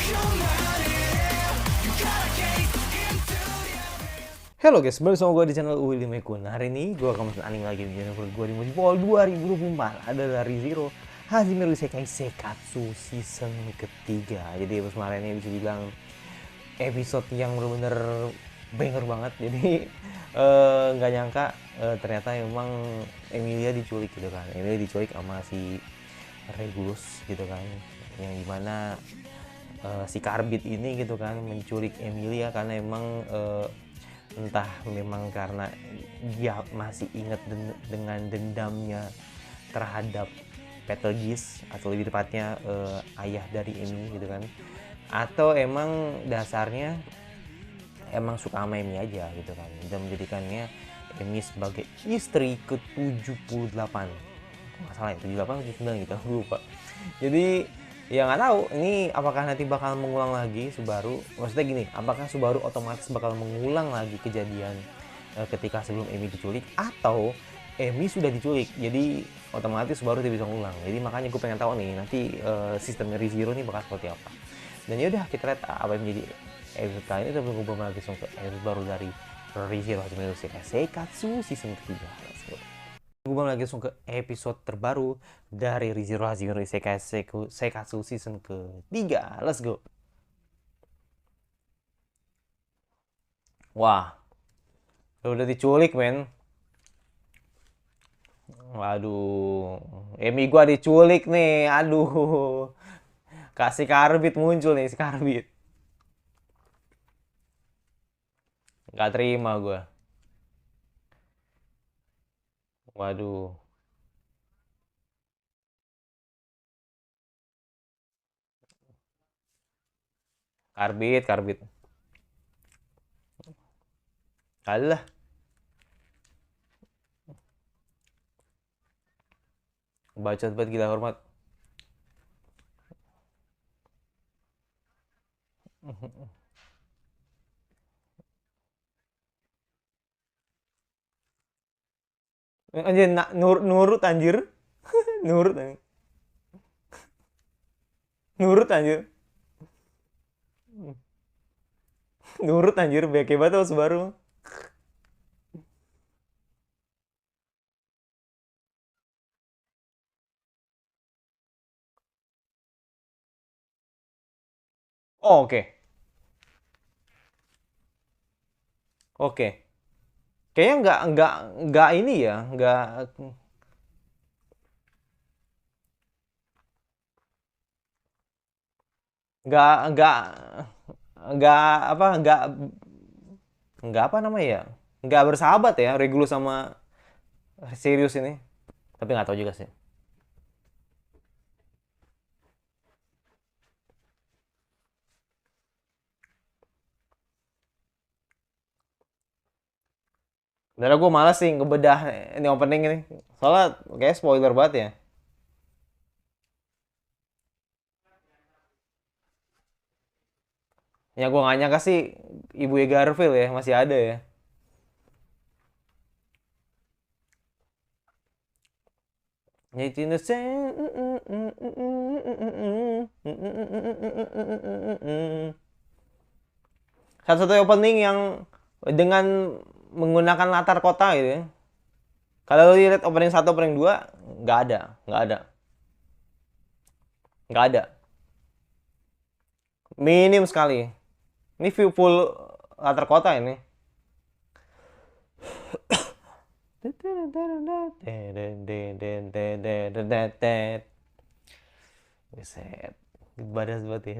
Halo guys, balik sama gue di channel Willy Mekun. Hari ini gue akan main anime lagi di channel gue di Mojibol 2024. Ada dari Zero Hajime Isekai Sekatsu season ketiga. Jadi episode kemarin ini bisa dibilang episode yang bener-bener banger banget. Jadi nggak nyangka ternyata memang Emilia diculik gitu kan. Emilia diculik sama si Regulus gitu kan. Yang dimana si Karbit ini gitu kan menculik Emilia karena emang entah memang karena dia masih ingat dengan dendamnya terhadap Betelgeuse atau lebih tepatnya ayah dari Emi gitu kan, atau emang dasarnya emang suka sama Emi aja gitu kan, dan menjadikannya Emi sebagai istri ke-78, nggak salah ya, 78 atau 79 gitu, aku lupa. Jadi ya nggak tahu ini apakah nanti bakal mengulang lagi Subaru. Maksudnya gini, apakah Subaru otomatis bakal mengulang lagi kejadian ketika sebelum Emi diculik, atau Emi sudah diculik jadi otomatis Subaru tidak bisa mengulang. Jadi makanya gue pengen tahu nih nanti sistemnya ReZero ini bakal seperti apa. Dan yaudah kita lihat apa yang menjadi episode kali ini. Tapi gue belum lagi langsung ke episode baru dari ReZero Hajime no Seikatsu season ketiga. Let's go. Gue balik lagi langsung ke episode terbaru dari ReZero Hajime no Seikatsu season ketiga. Let's go. Wah, udah diculik men. Waduh, Emi gua diculik nih. Aduh, kasih Karbit muncul nih si Karbit. Gak terima gua. Waduh, Karbit, Karbit. Alah, bacot banget, gila hormat. Anjir, nurut anjir. Nurut anjir. Nurut anjir. Nurut anjir, beke banget tuh Subaru. Oh, oke. Oke. Kayaknya nggak ini ya, nggak nggak apa nggak apa namanya ya, nggak bersahabat ya Regulus sama Sirius ini. Tapi nggak tahu juga sih. Sebenarnya gue malas sih ngebedah ini opening ini, soalnya kayak spoiler banget ya. Ya gue nggak nyangka sih ibu Garfield ya masih ada ya. Satu-satunya opening yang dengan menggunakan latar kota gitu ya. Kalau lihat opening satu, opening dua, nggak ada, nggak ada, nggak ada. Minim sekali. Ini view full latar kota ini. Buset. Badas banget ya.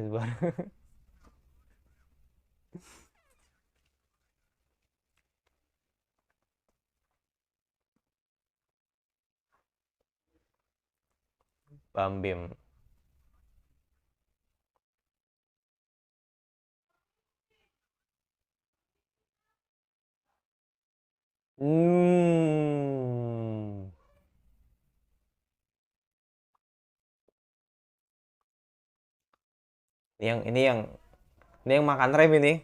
Bam Bim. Hmm. Ini yang makan rem ini.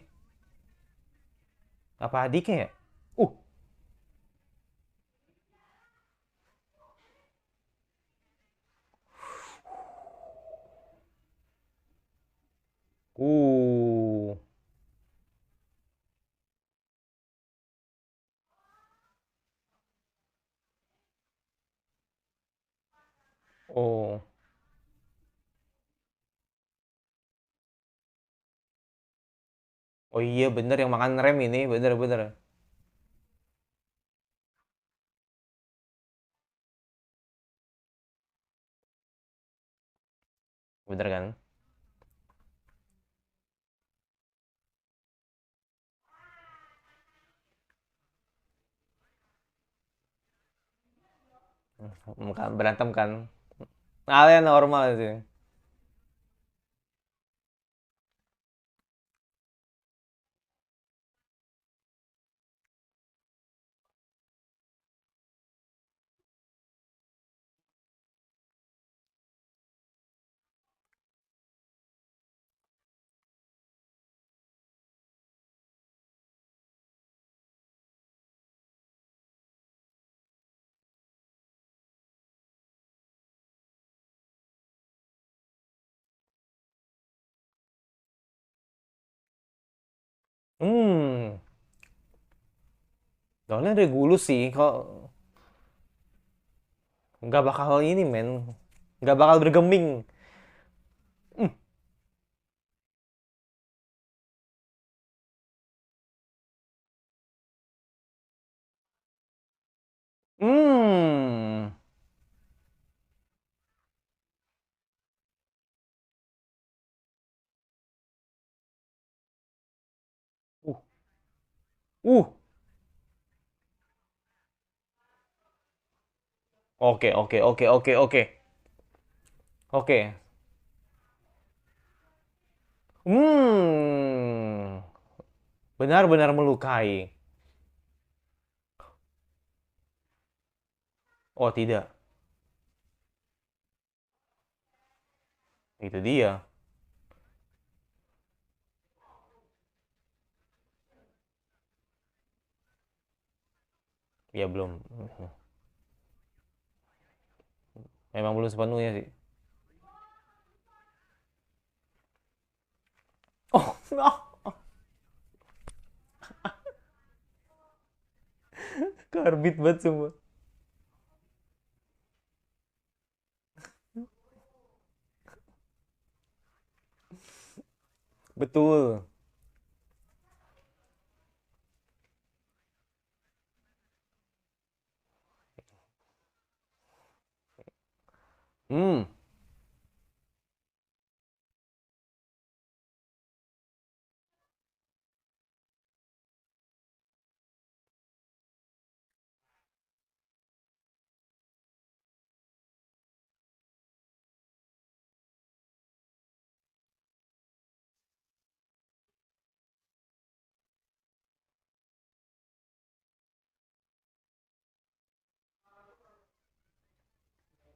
Apa adiknya ya? Uh, Oh. Oh iya bener yang makan rem ini, bener-bener. Bener kan? Berantem kan? Hal yang normal sih. Hmm, soalnya Regulus sih, kok nggak bakal ini men, nggak bakal bergeming. Hmm, uh, uh, oke oke oke oke oke oke. Hmm, benar-benar melukai. Oh tidak, itu dia. Ya belum, memang belum sepenuhnya sih. Oh, no. Karbit banget semua. Betul. Hmm,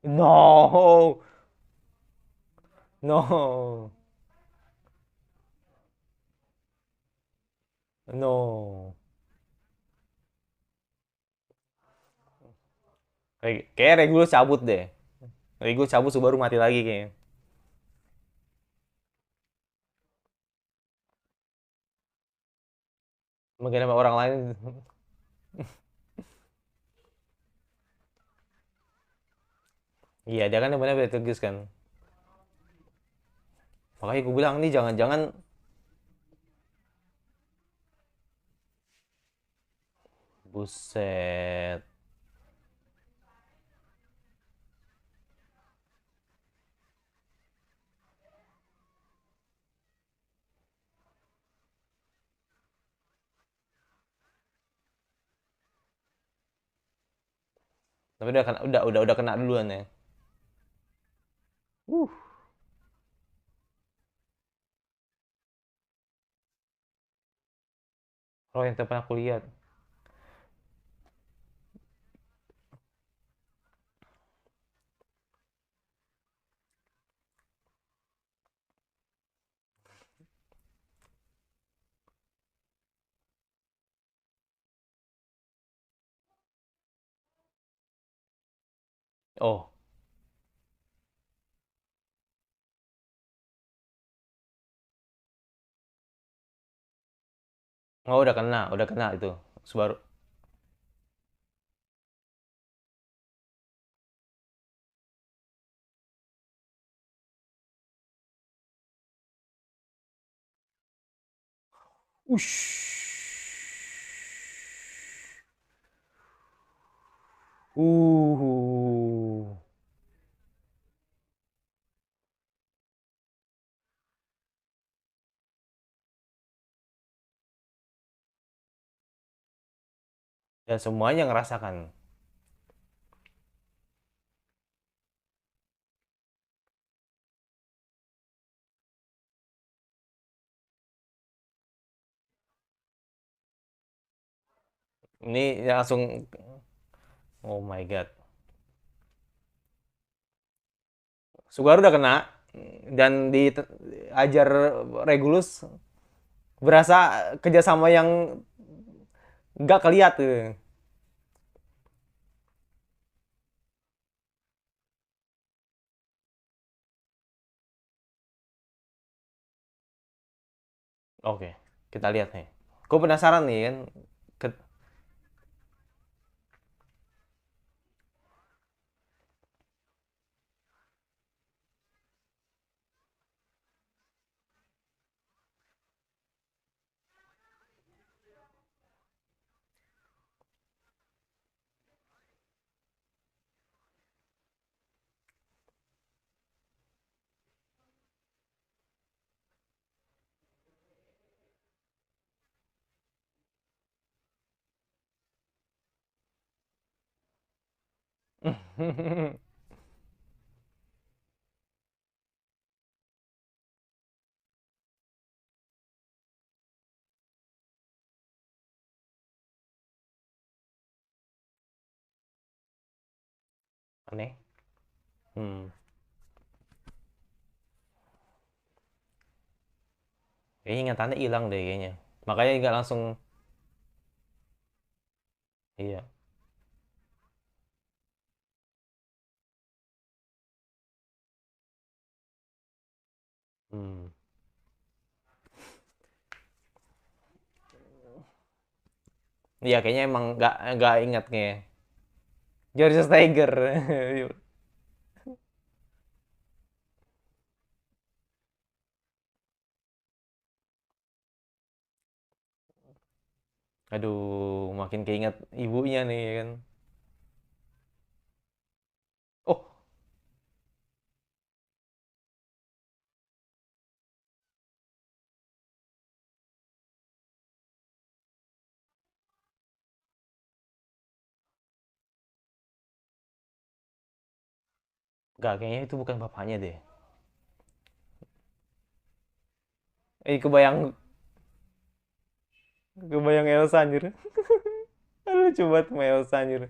no, no, no. Kayak Regulus cabut deh. Regulus cabut Subaru mati lagi kayaknya. Mungkin sama orang lain. Iya, dia kan benar-benar tegas kan. Makanya gue bilang nih jangan-jangan buset. Tapi udah kena, udah kena duluan ya. Uh, kalau yang pernah aku lihat. Oh, oh udah kena itu Subaru. Ush. Dan semuanya ngerasakan. Ini langsung, oh my god. Subaru udah kena dan diajar Regulus, berasa kerjasama yang nggak keliat tuh. Oke, kita lihat nih. Gue penasaran nih kan. Ke- Aneh. Hmm. Kayaknya ingatannya hilang deh kayaknya. Makanya nggak langsung. Iya. Hmm. Iya, kayaknya emang nggak ingat kayaknya. George Steiger. Aduh, makin keinget ibunya nih ya kan. Oh, nggak, kayaknya itu bukan bapaknya deh. Kebayang, kebayang Elsa anjir. Lucu banget sama Elsa anjir.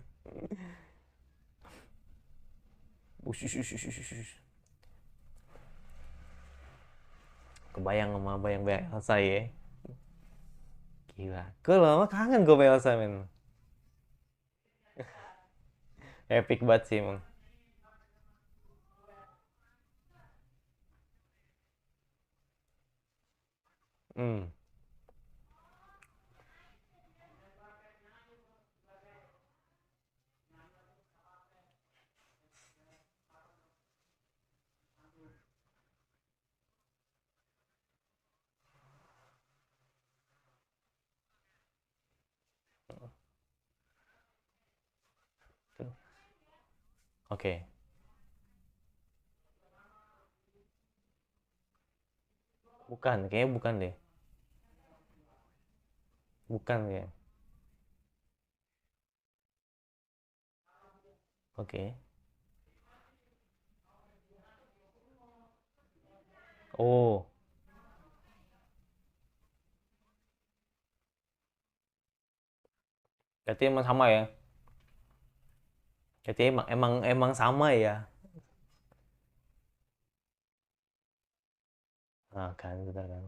Ush, ush, ush, ush, ush, ush. Kebayang sama bayang-bayang Elsa ya. Gila. Gue lama kangen gue sama Elsa men. Epic banget sih emang. Hmm. Oke. Bukan, kayaknya bukan deh. Bukan ya. Oke. Oh, berarti emang sama ya. Berarti emang sama ya. Nah, kan, betul kan.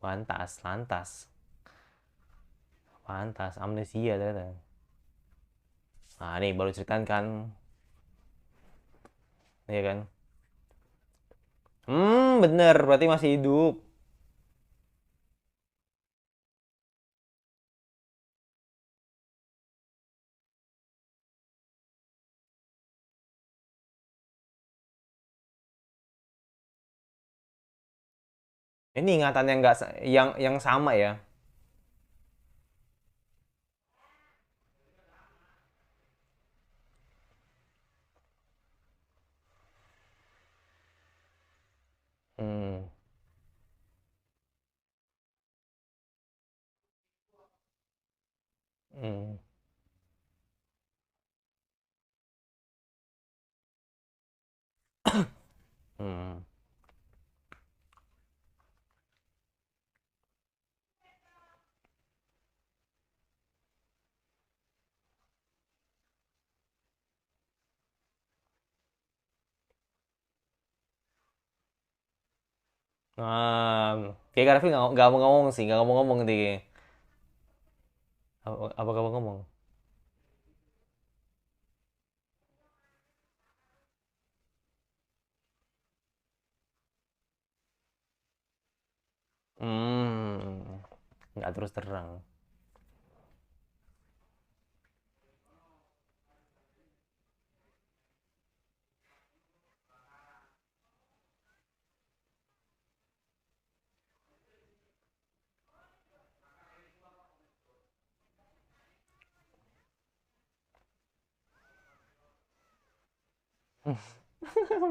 Lantas, lantas. Lantas, amnesia ternyata. Nah, ini baru ceritaan kan. Iya kan? Bener. Berarti masih hidup. Ini ingatan yang nggak yang sama ya. Hmm. Hmm. Hmm. Kayak Garfield nggak mau ngomong sih, nggak mau ngomong dia. Apa kamu ngomong? Hmm. Nggak terus terang.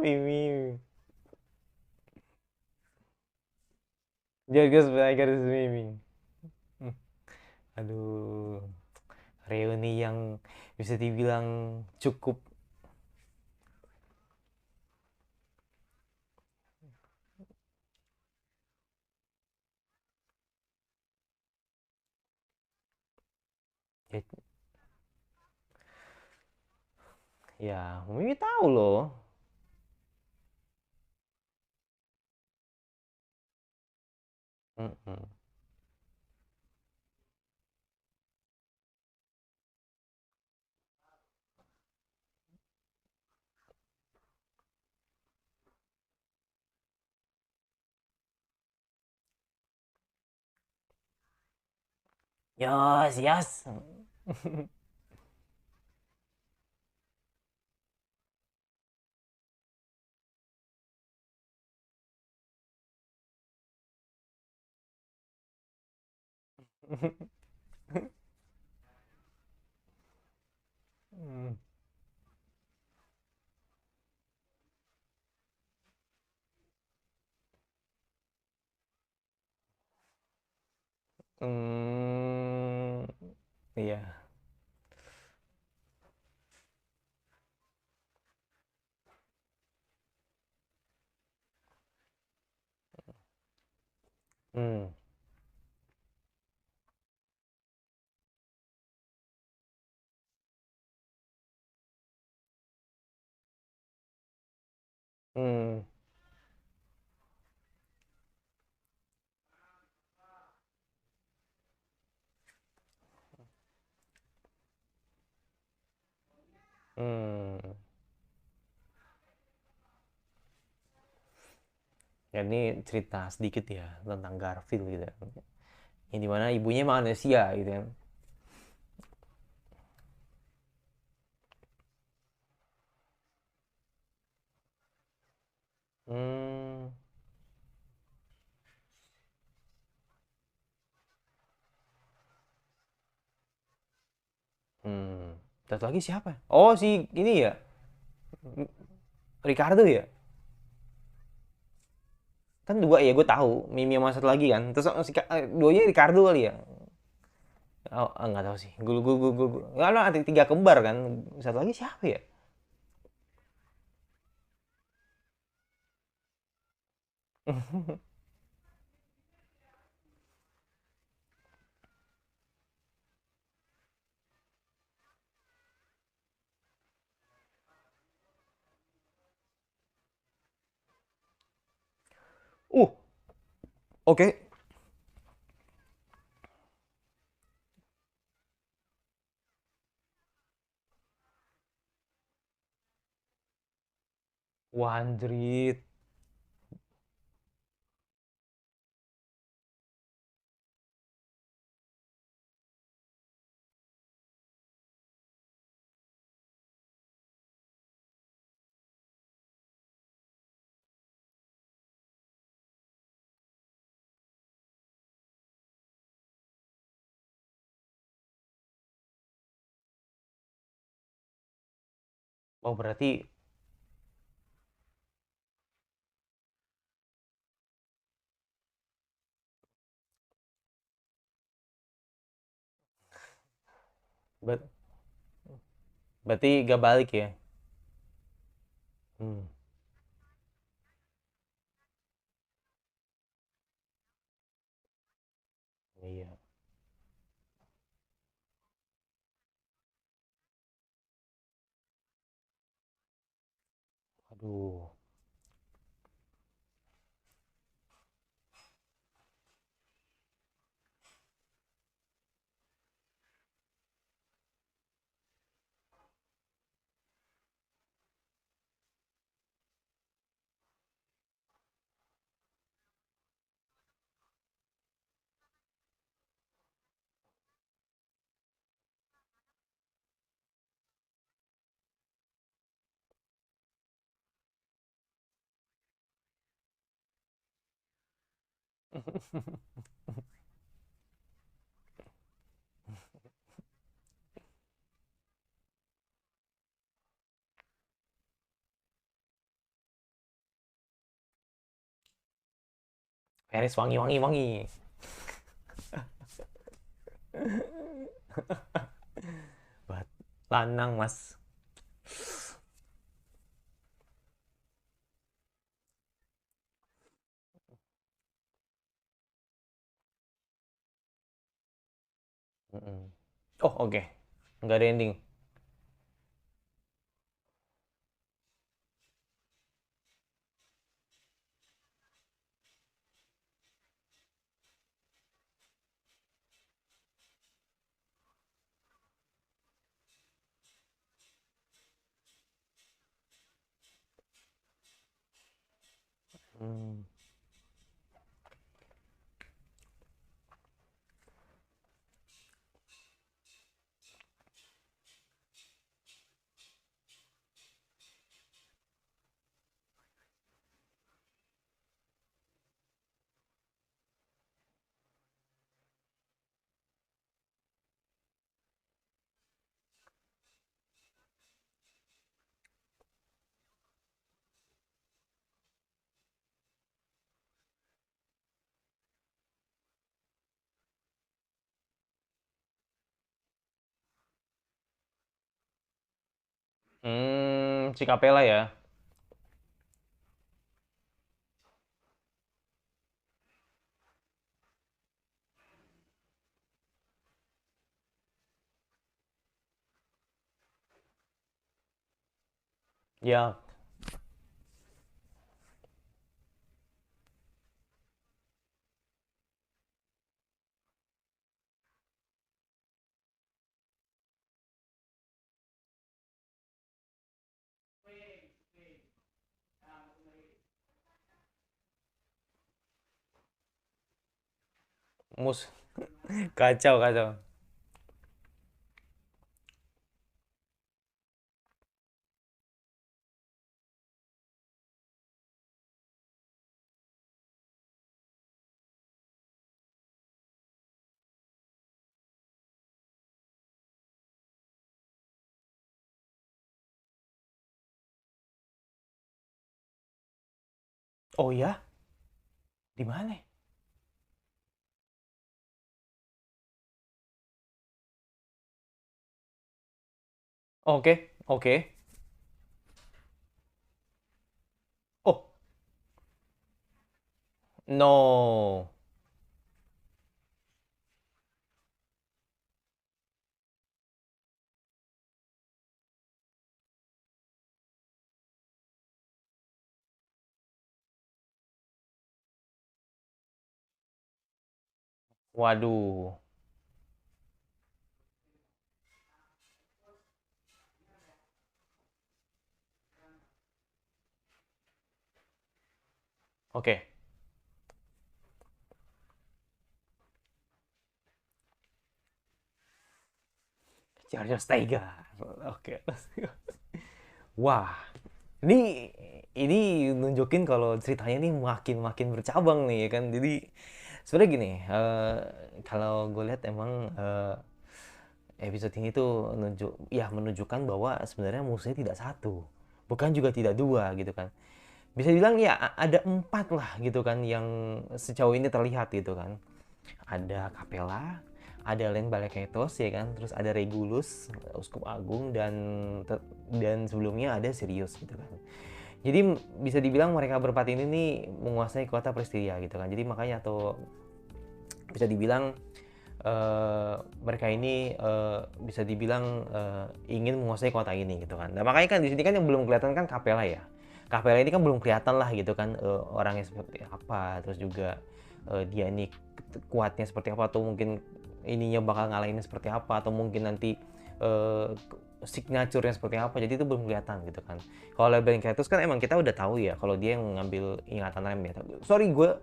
Mimi. Just Tiger is Mimi. Aduh, reuni yang bisa dibilang cukup. Ya, ya Mimi tahu loh. Mm-mm. Yes, yes. Hmm, iya. Hmm, hmm, hmm. Ya, ini cerita sedikit ya tentang Garfield gitu. Yang dimana ibunya manusia gitu kan. Hmm, hmm. Satu lagi siapa? Oh, si ini ya, Ricardo ya. Kan dua ya, gue tahu. Mimi sama satu lagi kan. Terus si, duanya Ricardo kali ya. Oh, nggak tahu sih. Gue. Nggak ada tiga kembar kan. Satu lagi siapa ya? Uh, oke. Okay. Wandrit. Oh, berarti ber- berarti gak balik ya? Hmm, iya. Aduh. Peris wangi wangi wangi. Buat lanang mas. Mm-mm. Oh oke, nggak ada ending. Hmm. Si Capella ya. Ya. Mus. Kacau kacau. Oh ya? Di mana? Oke, oke. Oh, no. Waduh. Oke. Chargers Tiger. Oke. Wah, ini nunjukin kalau ceritanya ini makin makin bercabang nih ya kan. Jadi sebenarnya gini, kalau gue lihat emang episode ini tuh menunjukkan bahwa sebenarnya musuhnya tidak satu, bukan juga tidak dua gitu kan. Bisa bilang ya ada 4 lah gitu kan yang sejauh ini terlihat gitu kan. Ada Capella, ada Len Balaketos ya kan, terus ada Regulus, Uskup Agung, dan sebelumnya ada Sirius gitu kan. Jadi bisa dibilang mereka berempat ini nih menguasai kota Prestigia gitu kan. Jadi makanya atau bisa dibilang mereka ini bisa dibilang ingin menguasai kota ini gitu kan. Nah makanya kan di sini kan yang belum kelihatan kan Capella ya. Capella ini kan belum kelihatan lah gitu kan orangnya seperti apa, terus juga dia ini kuatnya seperti apa, atau mungkin ininya bakal ngalahin seperti apa, atau mungkin nanti signature-nya seperti apa. Jadi itu belum kelihatan gitu kan. Kalau Labyrinth Kratos kan emang kita udah tahu ya kalau dia yang ngambil ingatan rem ya. Sorry, gue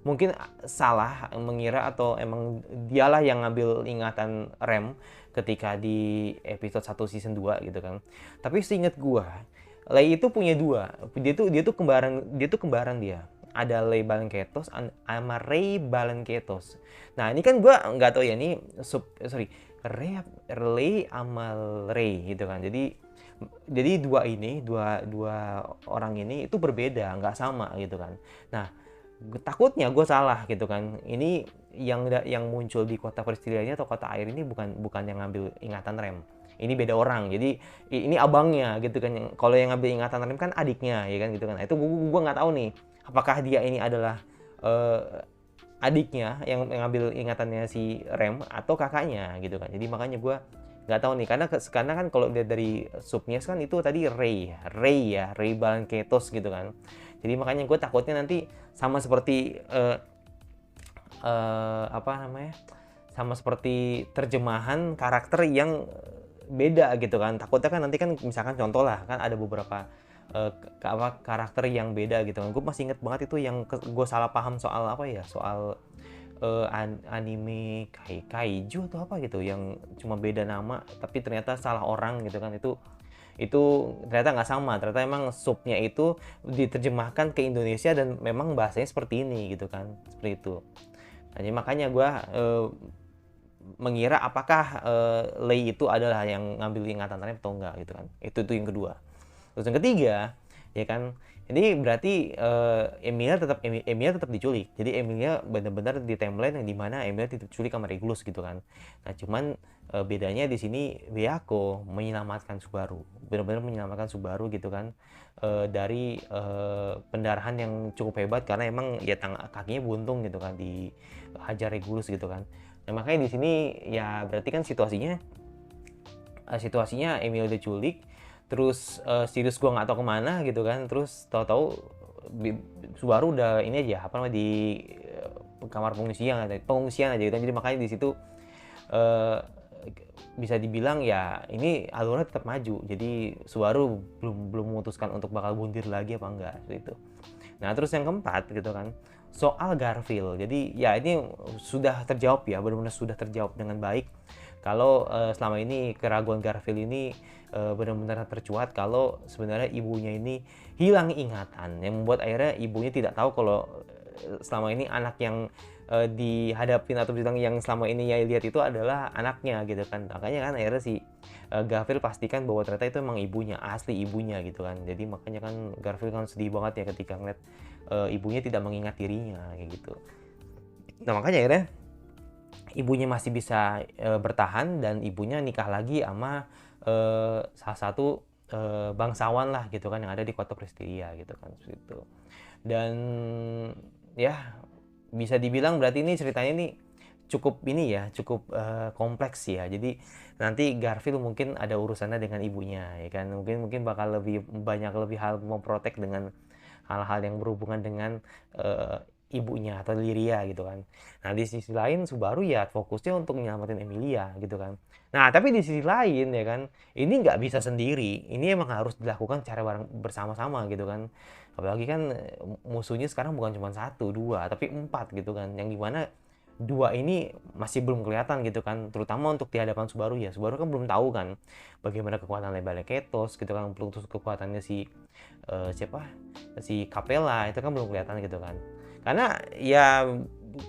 mungkin salah mengira atau emang dialah yang ngambil ingatan rem ketika di episode 1 season 2 gitu kan. Tapi seingat gue, Lei itu punya dua. Dia tuh kembaran dia. Ada Lei Balanketos sama Rei Balanketos. Nah, ini kan gue nggak tahu ya, ini Rei sama Rei gitu kan. Jadi dua orang ini itu berbeda, nggak sama gitu kan. Nah, takutnya gue salah gitu kan. Ini yang muncul di kota Prestilianya atau kota air ini bukan yang ngambil ingatan rem. Ini beda orang. Jadi ini abangnya gitu kan. Kalau yang ngambil ingatan rem kan adiknya ya kan gitu kan. Itu gue nggak tahu nih. Apakah dia ini adalah adiknya yang ngambil ingatannya si Rem atau kakaknya gitu kan. Jadi makanya gue nggak tahu nih, karena kan kalau lihat dari subnya kan itu tadi Rei Balanketos gitu kan. Jadi makanya gue takutnya nanti sama seperti apa namanya, sama seperti terjemahan karakter yang beda gitu kan. Takutnya kan nanti kan misalkan contoh lah kan ada beberapa karakter yang beda gitu kan. Gue masih inget banget itu yang gue salah paham soal apa ya, soal anime kaiju atau apa gitu yang cuma beda nama tapi ternyata salah orang gitu kan. Itu ternyata nggak sama, ternyata emang subnya itu diterjemahkan ke Indonesia dan memang bahasanya seperti ini gitu kan, seperti itu. Nah, jadi makanya gue mengira apakah Lei itu adalah yang ngambil ingatan rem atau enggak gitu kan. Itu yang kedua. Terus yang ketiga ya kan, ini berarti Emilia tetap diculik. Jadi Emilia benar-benar di timeline yang dimana Emilia diculik sama Regulus gitu kan. Nah cuman bedanya di sini Byakuya menyelamatkan Subaru, benar-benar menyelamatkan Subaru gitu kan, dari pendarahan yang cukup hebat karena emang ya kakinya buntung gitu kan, dihajar Regulus gitu kan. Nah makanya di sini ya berarti kan situasinya Emilia diculik, terus Sirius gue nggak tahu kemana gitu kan, terus tahu-tahu Subaru udah ini aja apa namanya di kamar pengungsian aja gitu. Jadi makanya di situ bisa dibilang ya ini alurnya tetap maju. Jadi Subaru belum memutuskan untuk bakal bundir lagi apa enggak gitu. Nah terus yang keempat gitu kan, soal Garfield. Jadi ya ini sudah terjawab ya, benar-benar sudah terjawab dengan baik. Kalau selama ini keraguan Garfield ini benar-benar tercuat kalau sebenarnya ibunya ini hilang ingatan, yang membuat akhirnya ibunya tidak tahu kalau selama ini anak yang dihadapin atau bilang yang selama ini ya lihat itu adalah anaknya gitu kan. Makanya kan akhirnya si Garfield pastikan bahwa ternyata itu emang ibunya, asli ibunya gitu kan. Jadi makanya kan Garfield kan sedih banget ya ketika ngeliat ibunya tidak mengingat dirinya kayak gitu. Nah makanya akhirnya ibunya masih bisa bertahan dan ibunya nikah lagi sama salah satu bangsawan lah gitu kan yang ada di kota Prestigia gitu kan gitu. Dan ya bisa dibilang berarti ini ceritanya ini cukup kompleks ya. Jadi nanti Garfield mungkin ada urusannya dengan ibunya ya kan. Mungkin bakal lebih hal memprotek dengan hal-hal yang berhubungan dengan ibunya atau Lyria gitu kan. Nah di sisi lain Subaru ya fokusnya untuk menyelamatin Emilia gitu kan. Nah tapi di sisi lain ya kan, ini nggak bisa sendiri. Ini emang harus dilakukan secara bersama-sama gitu kan. Apalagi kan musuhnya sekarang bukan cuma 1, 2, tapi 4 gitu kan. Yang dimana 2 ini masih belum kelihatan gitu kan, terutama untuk di hadapan Subaru ya. Subaru kan belum tahu kan bagaimana kekuatan Balaketos gitu kan, belum terus kekuatannya si si Capella itu kan belum kelihatan gitu kan. Karena ya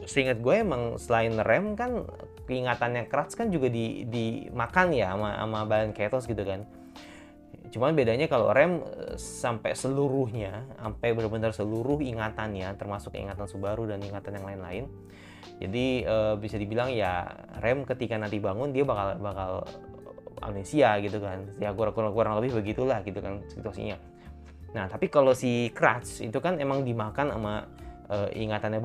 seingat gue emang selain rem kan ingatannya Crash kan juga dimakan ya sama Balan Ketos gitu kan. Cuman bedanya kalau rem sampai seluruhnya, sampai benar-benar seluruh ingatannya, termasuk ingatan Subaru dan ingatan yang lain-lain. Jadi bisa dibilang ya rem ketika nanti bangun dia bakal amnesia gitu kan. Ya kurang lebih begitulah gitu kan situasinya. Nah tapi kalau si Crash itu kan emang dimakan sama ingatannya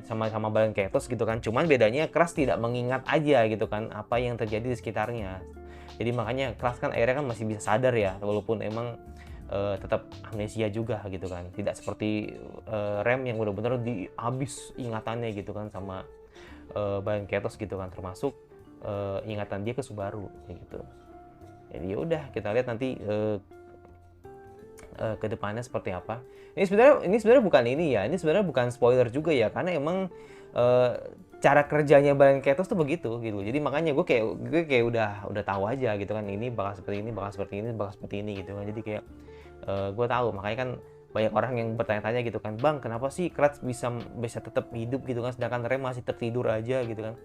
sama Balan Ketos gitu kan. Cuman bedanya Crash tidak mengingat aja gitu kan apa yang terjadi di sekitarnya. Jadi makanya Crash kan akhirnya kan masih bisa sadar ya, walaupun emang tetap amnesia juga gitu kan. Tidak seperti rem yang benar-benar dihabis ingatannya gitu kan sama Balan Ketos gitu kan, termasuk ingatan dia ke Subaru gitu. Jadi udah kita lihat nanti ke depannya seperti apa. Ini sebenarnya bukan ini ya. Ini sebenarnya bukan spoiler juga ya, karena emang cara kerjanya Balan Ketos tuh begitu gitu. Jadi makanya gue kayak udah tahu aja gitu kan, ini bakal seperti ini, bakal seperti ini, bakal seperti ini gitu kan. Jadi kayak gue tahu, makanya kan banyak orang yang bertanya-tanya gitu kan, bang kenapa sih Crash bisa tetap hidup gitu kan, sedangkan Rem masih tertidur aja gitu kan.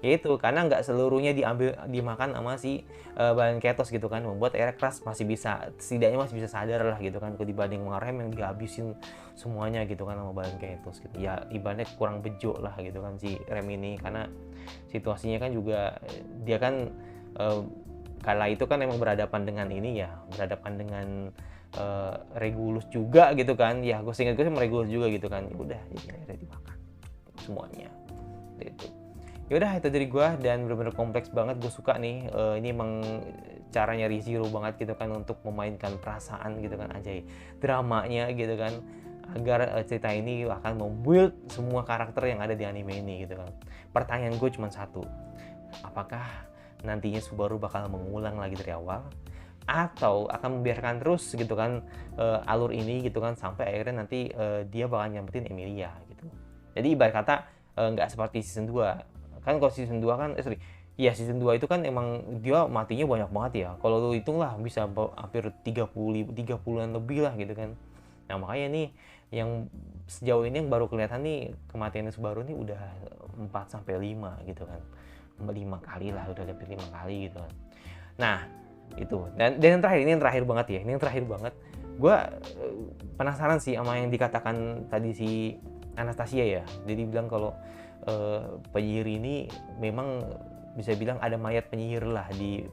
Ya itu karena nggak seluruhnya dimakan sama si Balan Ketos gitu kan, membuat akhirnya Crash masih bisa, setidaknya masih bisa sadar lah gitu kan, dibanding Rem yang dihabisin semuanya gitu kan sama Balan Ketos gitu. Ya ibaratnya kurang bejo lah gitu kan si Rem ini, karena situasinya kan juga dia kan kala itu kan emang berhadapan dengan ini ya, berhadapan dengan Regulus juga gitu kan. Ya gue ingat gue sama Regulus juga gitu kan. Ya udah jadi akhirnya dimakan semuanya gitu. Ya udah itu dari gue, dan benar-benar kompleks banget. Gue suka nih ini emang caranya ReZero banget gitu kan untuk memainkan perasaan gitu kan, aja dramanya gitu kan, agar cerita ini akan membuild semua karakter yang ada di anime ini gitu kan. Pertanyaan gue cuma satu, apakah nantinya Subaru bakal mengulang lagi dari awal, atau akan membiarkan terus gitu kan alur ini gitu kan, sampai akhirnya nanti dia bakal nyampetin Emilia gitu. Jadi ibarat kata nggak seperti season 2 kan. Kalau season 2 kan ya season 2 itu kan emang dia matinya banyak banget ya. Kalau lu hitung lah bisa hampir 30-an lebih lah gitu kan. Nah makanya nih yang sejauh ini yang baru kelihatan nih kematiannya Subaru nih udah 4-5 gitu kan. 5 kali lah, udah lebih 5 kali gitu kan. Nah itu, dan yang terakhir, ini yang terakhir banget ya, ini yang terakhir banget. Gue penasaran sih sama yang dikatakan tadi si Anastasia ya. Jadi bilang kalau penyihir ini memang bisa bilang ada mayat penyihir lah di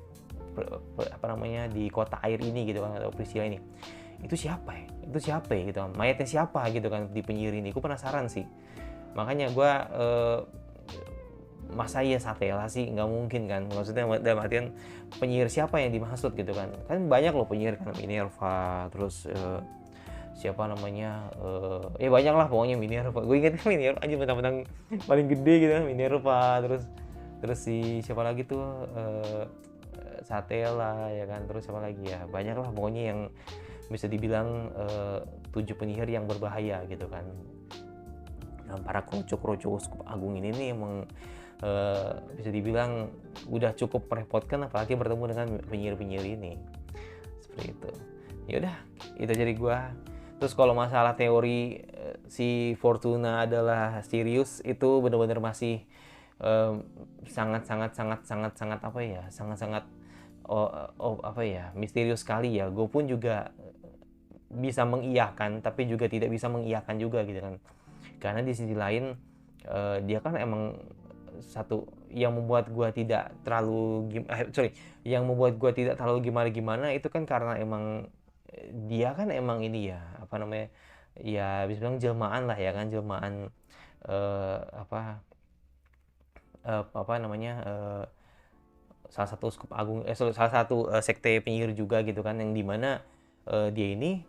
di kota air ini gitu kan, atau Priscilla ini. Itu siapa ya? Itu siapa ya gitu kan? Mayatnya siapa gitu kan di penyihir ini? Gue penasaran sih. Makanya gue masa iya Satella sih, nggak mungkin kan, maksudnya dalam artian penyihir siapa yang dimaksud gitu kan banyak loh penyihir kan, Minerva, terus siapa namanya ya banyak lah pokoknya Minerva. Gue inget Minerva aja mentang-mentang paling gede gitu kan, Minerva, terus si siapa lagi tuh Satella ya kan, terus siapa lagi ya, banyak lah pokoknya yang bisa dibilang 7 penyihir yang berbahaya gitu kan. Nah, para kroco-kroco Uskup Agung ini nih emang bisa dibilang udah cukup merepotkan, apalagi bertemu dengan penyihir-penyihir ini seperti itu. Ya udah itu jadi gua. Terus kalau masalah teori si Fortuna adalah Sirius, itu benar-benar masih sangat apa ya, sangat apa ya, misterius sekali ya. Gue pun juga bisa mengiyakan tapi juga tidak bisa mengiyakan juga gitu kan, karena di sisi lain dia kan emang satu yang membuat gua tidak terlalu gimana itu kan karena emang dia kan emang ini ya, apa namanya ya, bisa bilang jelmaan lah ya kan, jelmaan apa namanya salah satu Uskup Agung, salah satu sekte penyihir juga gitu kan, yang dimana dia ini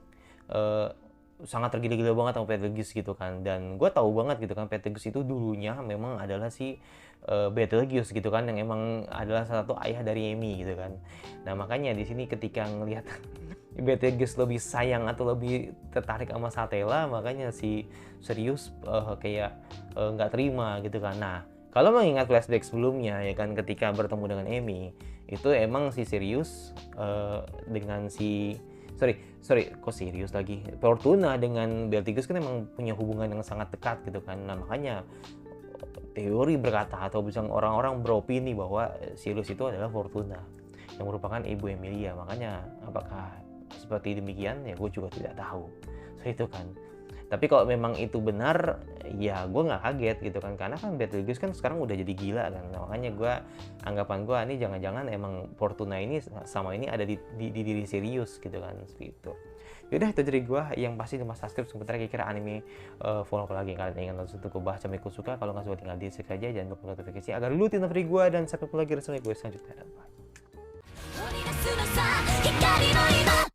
sangat tergila-gila banget sama Betelgeuse gitu kan. Dan gue tahu banget gitu kan, Betelgeuse itu dulunya memang adalah si Betelgeuse gitu kan, yang emang adalah salah satu ayah dari Amy gitu kan. Nah makanya di sini ketika ngelihat Betelgeuse lebih sayang atau lebih tertarik sama Satella, makanya si Sirius kayak nggak terima gitu kan. Nah kalau mengingat flashback sebelumnya ya kan, ketika bertemu dengan Amy, itu emang si Sirius dengan si kok Sirius lagi, Fortuna dengan Betelgeuse kan emang punya hubungan yang sangat dekat gitu kan. Nah makanya teori berkata atau bisa orang-orang beropini bahwa Sirius itu adalah Fortuna yang merupakan ibu Emilia. Makanya apakah seperti demikian ya gue juga tidak tahu. So itu kan. Tapi kalau memang itu benar, ya gue nggak kaget gitu kan, karena kan Betelgeuse kan sekarang udah jadi gila kan. Nah, makanya anggapan gue ini jangan-jangan emang Fortuna ini sama ini ada di diri Sirius gitu kan, seperti itu. Yaudah itu dari gue, yang pasti cuma subscribe sebentar kira-kira anime follow apa lagi yang kalian ingin nonton untuk gue bahas sampai gue suka. Kalau nggak suka tinggal di subscribe aja, jangan lupa notifikasi agar lu tidak free gue, dan sampai jumpa lagi di gue selanjutnya. Bye.